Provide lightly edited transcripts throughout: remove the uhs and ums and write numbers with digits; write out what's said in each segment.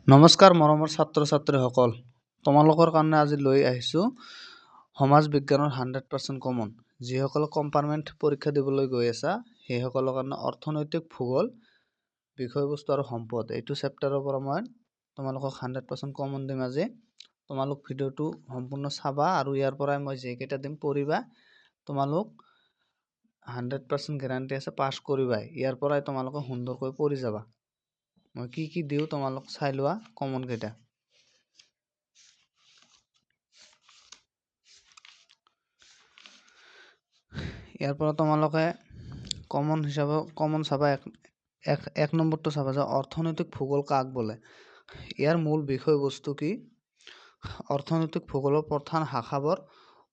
নমস্কাৰ মৰমৰ ছাত্ৰ ছাত্ৰীসকল, তোমালোকৰ কাৰণে আজি লৈ আহিছোঁ সমাজ বিজ্ঞানৰ 100% কমন। যিসকলে কম্পাৰ্টমেণ্ট পৰীক্ষা দিবলৈ গৈ আছা সেইসকলৰ কাৰণে অৰ্থনৈতিক ভূগোল বিষয়বস্তু আৰু সম্পদ এইটো চেপ্টাৰৰ পৰা মই তোমালোকক 100% কমন দিম। আজি তোমালোক ভিডিঅ'টো সম্পূৰ্ণ চাবা আৰু ইয়াৰ পৰাই মই যেইকেইটা দিম পঢ়িবা। তোমালোক 100% গেৰাণ্টি আছে পাছ কৰিবাই। ইয়াৰ পৰাই তোমালোকে সুন্দৰকৈ পঢ়ি যাবা। মই কি দিওঁ তোমালোক চাই লোৱা কমন কেইটা। ইয়াৰ পৰা তোমালোকে কমন চাবা এক নম্বৰটো চাবা যে অৰ্থনৈতিক ভূগোল কাক বোলে। ইয়াৰ মূল বিষয়বস্তু কি, অৰ্থনৈতিক ভূগোলৰ প্ৰধান শাখাবোৰ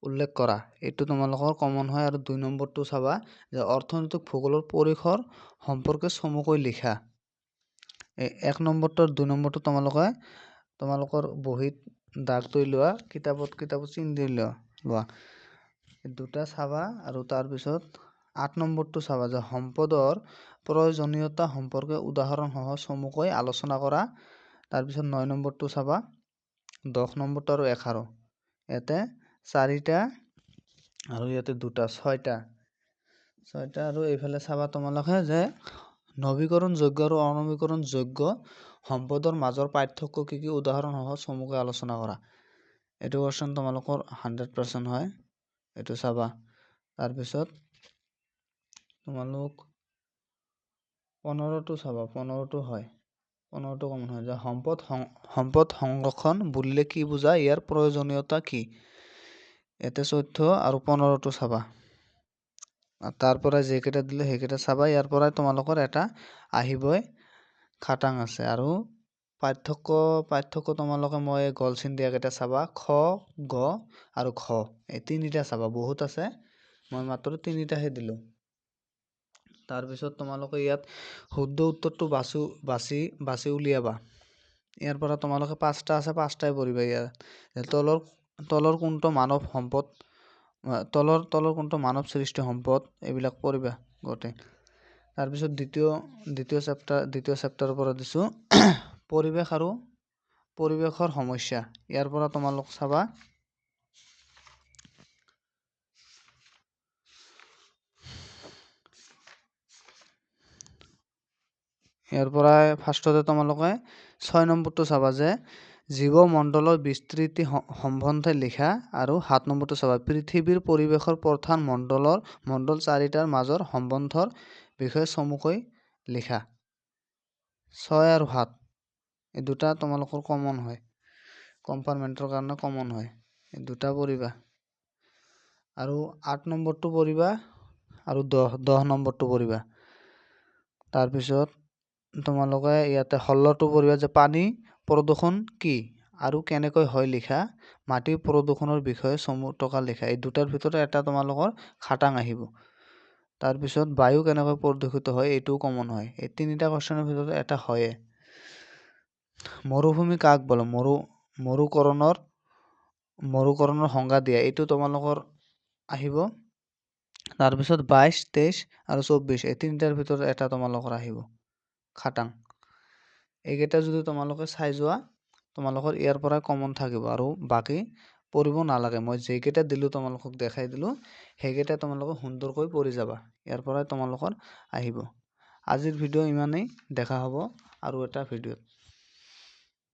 উল্লেখ কৰা। এইটো তোমালোকৰ কমন হয়। আৰু 2 নম্বৰটো চাবা যে অৰ্থনৈতিক ভূগোলৰ পৰিসৰ সম্পৰ্কে চমুকৈ লিখা। 1 নম্বৰটোৰ 2 নম্বৰটো তোমালোকৰ বহীত দাগ তৈ লোৱা, কিতাপত চিন দি লোৱা। দুটা চাবা আৰু তাৰপিছত 8 নম্বৰটো চাবা যে সম্পদৰ প্ৰয়োজনীয়তা সম্পৰ্কে উদাহৰণ সহ চমুকৈ আলোচনা কৰা। তাৰপিছত 9 নম্বৰটো চাবা, 10 নম্বৰটো আৰু 11। ইয়াতে 4টা আৰু ইয়াতে 2টা, 6টা আৰু এইফালে চাবা তোমালোকে যে নৱীকৰণযোগ্য আৰু অনৱীকৰণযোগ্য সম্পদৰ মাজৰ পাৰ্থক্য কি উদাহৰণ সহ চমুকৈ আলোচনা কৰা। এইটো কোৱেশ্যন তোমালোকৰ 100% হয়, এইটো চাবা। তাৰপিছত তোমালোক 15টো চাবা, 15টো হয়, 15টো কমন হয় যে সম্পদ সংৰক্ষণ বুলিলে কি বুজা, ইয়াৰ প্ৰয়োজনীয়তা কি। ইয়াতে 14 আৰু 15টো চাবা। তাৰ পৰা যেইকেইটা দিলে সেইকেইটা চাবা। ইয়াৰ পৰাই তোমালোকৰ এটা আহিবই খাটাং আছে। আৰু পাৰ্থক্য তোমালোকে মই গল চিন দিয়াকেইটা চাবা, খ, গ আৰু খ, এই 3টা চাবা। বহুত আছে, মই মাত্ৰ 3টাহে দিলোঁ। তাৰপিছত তোমালোকে ইয়াত শুদ্ধ উত্তৰটো বাছি উলিয়াবা। ইয়াৰ পৰা তোমালোকে 5টা আছে, 5টাই পঢ়িবা। ইয়াত তলৰ কোনটো মানৱ সম্পদ, তলৰ কোনটো মানৱ সৃষ্টি সম্পদ, এইবিলাক পঢ়িবা গোটেই। তাৰপিছত দ্বিতীয় চেপ্টাৰৰ পৰা দিছোঁ পৰিৱেশ আৰু পৰিৱেশৰ সমস্যা। ইয়াৰ পৰা তোমালোক চাবা ইয়াৰ পৰা ফাৰ্ষ্টতে তোমালোকে 6 নম্বৰটো চাবা যে জীৱমণ্ডলৰ বিস্তৃতি সম্বন্ধে লিখা। আৰু 7 নম্বৰটো চাবা পৃথিৱীৰ পৰিৱেশৰ প্ৰধান মণ্ডল 4টাৰ মাজৰ সম্বন্ধৰ বিষয়ে চমুকৈ লিখা। 6 আৰু 7 এই 2টা তোমালোকৰ কমন হয়, কম্পাৰ্টমেণ্টৰ কাৰণে কমন হয়, এই 2টা পঢ়িবা। আৰু 8 নম্বৰটো পঢ়িবা আৰু 10 নম্বৰটো পঢ়িবা। তাৰপিছত তোমালোকে ইয়াতে 16টো পঢ়িবা যে পানী প্ৰদূষণ কি আৰু কেনেকৈ হয় লিখা। মাটি প্ৰদূষণৰ বিষয়ে চমু টকা লিখা। এই 2টাৰ ভিতৰত এটা তোমালোকৰ খাটাং আহিব। তাৰপিছত বায়ু কেনেকৈ প্ৰদূষিত হয়, এইটোও কমন হয়। এই 3টা কোৱেশ্যনৰ ভিতৰত এটা হয়ে। মৰুভূমি কাক বোলে, মৰুকৰণৰ সংজ্ঞা দিয়া, এইটো তোমালোকৰ আহিব। তাৰপিছত 22, 23 আৰু 24 এই 3টাৰ ভিতৰত এটা তোমালোকৰ আহিব খাটাং। এইকেইটা যদি তোমালোকে চাই যোৱা তোমালোকৰ ইয়াৰ পৰা কমন থাকিব আৰু বাকী পঢ়িব নালাগে। মই যেইকেইটা দিলোঁ তোমালোকক দেখাই দিলোঁ, সেইকেইটা তোমালোকে সুন্দৰকৈ পঢ়ি যাবা। ইয়াৰ পৰাই তোমালোকৰ আহিব। আজিৰ ভিডিঅ' ইমানেই, দেখা হ'ব আৰু এটা ভিডিঅ'ত।